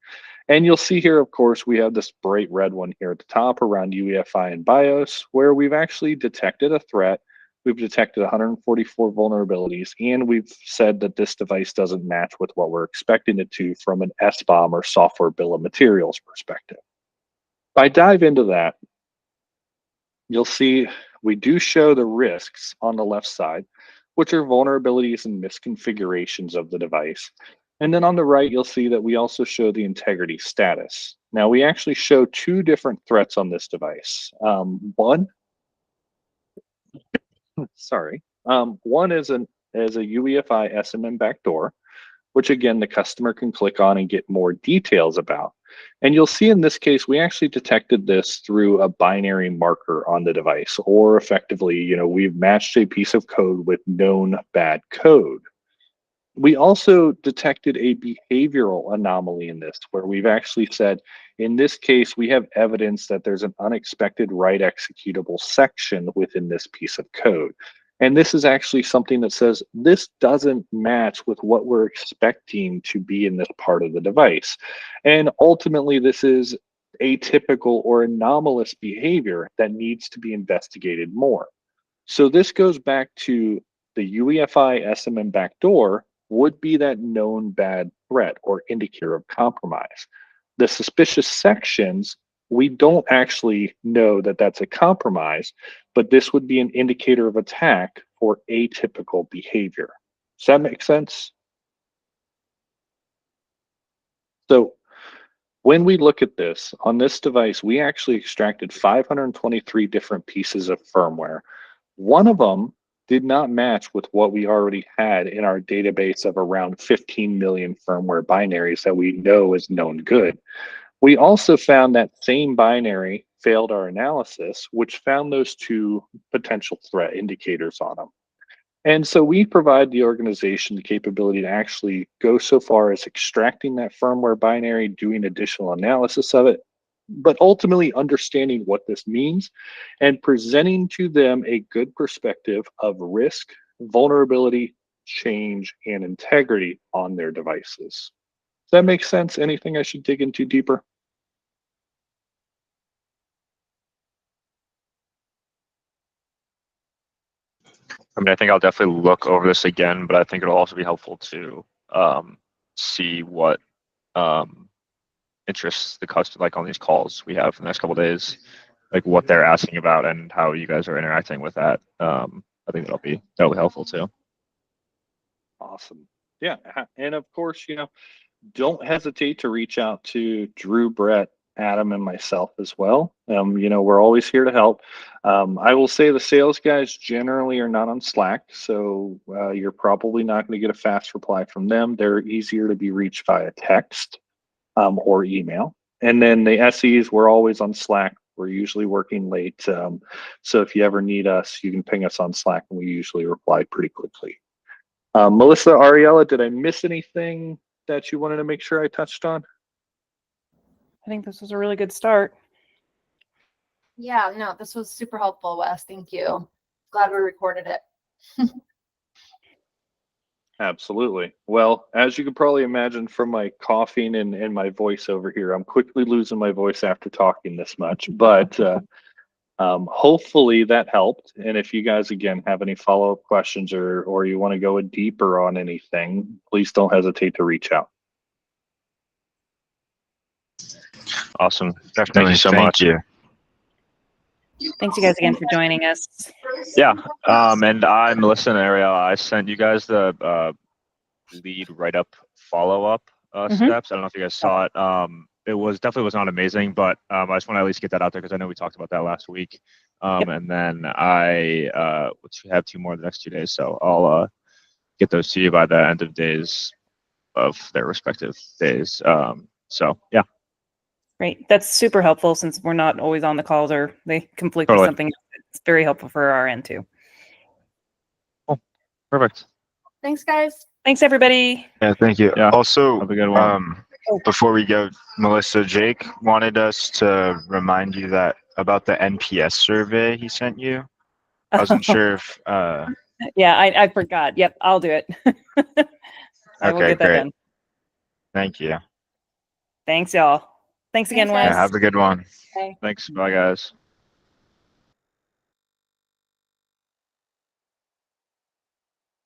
And you'll see here, of course, we have this bright red one here at the top around UEFI and BIOS, where we've actually detected a threat. We've detected 144 vulnerabilities, and we've said that this device doesn't match with what we're expecting it to from an SBOM or software bill of materials perspective. If I dive into that, you'll see we do show the risks on the left side, which are vulnerabilities and misconfigurations of the device. And then on the right, you'll see that we also show the integrity status. Now, we actually show two different threats on this device. One is a UEFI SMM backdoor. which again, the customer can click on and get more details about. And you'll see in this case, we actually detected this through a binary marker on the device, or effectively, we've matched a piece of code with known bad code. We also detected a behavioral anomaly in this, where we've actually said, in this case, we have evidence that there's an unexpected write executable section within this piece of code. And this is actually something that says this doesn't match with what we're expecting to be in this part of the device. And ultimately, this is atypical or anomalous behavior that needs to be investigated more. So this goes back to the UEFI SMM backdoor would be that known bad threat or indicator of compromise. The suspicious sections, we don't actually know that that's a compromise, but this would be an indicator of attack for atypical behavior. Does that make sense? So when we look at this, on this device, we actually extracted 523 different pieces of firmware. One of them did not match with what we already had in our database of around 15 million firmware binaries that we know is known good. We also found that same binary failed our analysis, which found those two potential threat indicators on them. And so we provide the organization the capability to actually go so far as extracting that firmware binary, doing additional analysis of it, but ultimately understanding what this means and presenting to them a good perspective of risk, vulnerability, change, and integrity on their devices. Does that make sense? Anything I should dig into deeper? I mean, I think I'll definitely look over this again, but I think it'll also be helpful to see what interests the customer, like on these calls we have for the next couple of days, like what they're asking about and how you guys are interacting with that. I think that'll be helpful too. Awesome. Yeah. And of course, don't hesitate to reach out to Drew, Brett, Adam, and myself as well. We're always here to help. I will say the sales guys generally are not on Slack, so you're probably not going to get a fast reply from them. They're easier to be reached via text or email. And then the SEs, we're always on Slack. We're usually working late. So if you ever need us, you can ping us on Slack, and we usually reply pretty quickly. Melissa, Ariella, did I miss anything that you wanted to make sure I touched on? I think this was a really good start. Yeah, no, this was super helpful, Wes. Thank you. Glad we recorded it. Absolutely. Well, as you can probably imagine from my coughing and my voice over here, I'm quickly losing my voice after talking this much, but hopefully that helped. And if you guys, again, have any follow-up questions or you want to go deeper on anything, please don't hesitate to reach out. Awesome. Definitely. Thank you so much. You. Thanks you guys again for joining us. Yeah. And Melissa and Ariel, I sent you guys the lead write-up follow-up steps. I don't know if you guys saw it. It definitely was not amazing, but I just want to at least get that out there because I know we talked about that last week. And then I have 2 more the next 2 days, so I'll get those to you by the end of days of their respective days. So yeah. Great. That's super helpful since we're not always on the calls or they conflict with something. It's very helpful for our end too. Cool. Perfect. Thanks, guys. Thanks, everybody. Yeah, thank you. Yeah, also, have a good one. Before we go, Melissa, Jake wanted us to remind you that about the NPS survey he sent you. I wasn't sure if. Yeah, I forgot. Yep, I'll do it. I will get that done. Thank you. Thanks, y'all. Thanks again, Wes. Yeah, have a good one. Bye. Thanks. Bye, guys.